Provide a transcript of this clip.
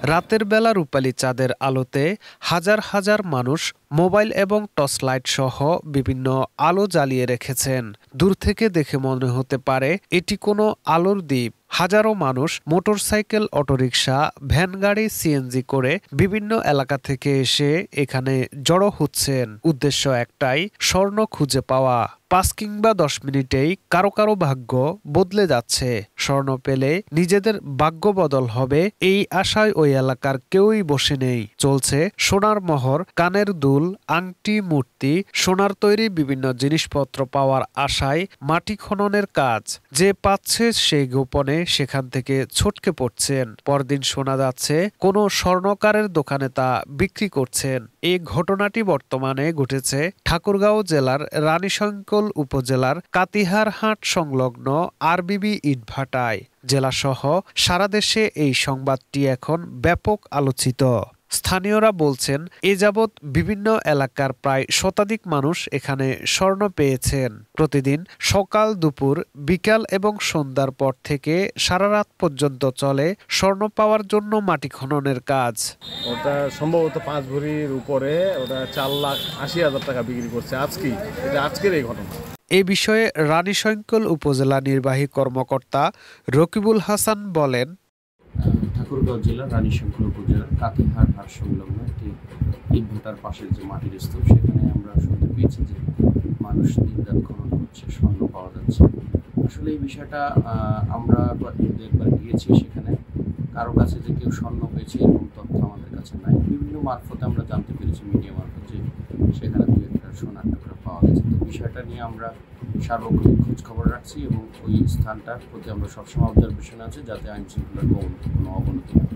রাতের বেলা রূপালী চাঁদের আলোতে হাজার হাজার মানুষ মোবাইল এবং টর্চ লাইট সহ বিভিন্ন আলো জ্বালিয়ে রেখেছেন। দূর থেকে দেখে মনে হতে পারে এটি কোনো আলোর দ্বীপ। হাজারো মানুষ মোটরসাইকেল, অটোরিকশা, ভ্যান গাড়ি, সিএনজি করে বিভিন্ন এলাকা থেকে এসে এখানে জড়ো হচ্ছেন। উদ্দেশ্য একটাই, স্বর্ণ খুঁজে পাওয়া। ৫ কিংবা ১০ মিনিটেই কারো কারো ভাগ্য বদলে যাচ্ছে। স্বর্ণ পেলে নিজেদের ভাগ্য বদল হবে, এই আশায় ওই এলাকার কেউই বসে নেই। চলছে সোনার মোহর, কানের দুল, আংটি, মূর্তি, সোনার তৈরি বিভিন্ন জিনিসপত্র পাওয়ার আশায় মাটি খননের কাজ। যে পাচ্ছে সে গোপনে সেখান থেকে ছটকে পড়ছেন। পরদিন শোনা যাচ্ছে কোনো স্বর্ণকারের দোকানে তা বিক্রি করছেন। এই ঘটনাটি বর্তমানে ঘটেছে ঠাকুরগাঁও জেলার রানীশঙ্কল উপজেলার কাতিহারহাট সংলগ্ন আরবিবি ইটভাটায়। জেলাসহ সারা দেশে এই সংবাদটি এখন ব্যাপক আলোচিত। স্থানীয়রা বলছেন, এ যাবৎ বিভিন্ন এলাকার প্রায় শতাধিক মানুষ এখানে স্বর্ণ পেয়েছেন। প্রতিদিন সকাল, দুপুর, বিকাল এবং সন্ধ্যার পর থেকে সারা রাত পর্যন্ত চলে স্বর্ণ পাওয়ার জন্য মাটি খননের কাজ। ওটা সম্ভবত ৫ ভরির উপরে, ওটা ৪,৮০,০০০ টাকা বিক্রি করছে আজকেই। এটা আজকের এই ঘটনা। এ বিষয়ে রানীশঙ্কল উপজেলা নির্বাহী কর্মকর্তা রকিবুল হাসান বলেন, ঠাকুরগাঁও জেলার রানীশঙ্কল উপজেলার কাতিহারহাট সংলগ্ন একটি ইটভাটার পাশের যে মাটির স্তূপ, সেখানে আমরা শুনতে পেয়েছি যে মানুষ দিনরাত খনন করছে, স্বর্ণ পাওয়া যাচ্ছে। আসলে এই বিষয়টা আমরা একবার গিয়েছি সেখানে, কারো কাছে যে কেউ স্বর্ণ পেয়েছে এরকম তথ্য আমাদের কাছে নাই। বিভিন্ন মারফতে আমরা জানতে পেরেছি, মিডিয়া মারফত, যে সেখানে দু একটা সোনার টুকরা পাওয়া গেছে। তো বিষয়টা নিয়ে আমরা সার্বক্ষণিক খোঁজ খবর রাখছি এবং ওই স্থানটার প্রতি আমরা সবসময় অবজারভেশন আছে, যাতে আইন শৃঙ্খলার কোনো অবনতি হয়।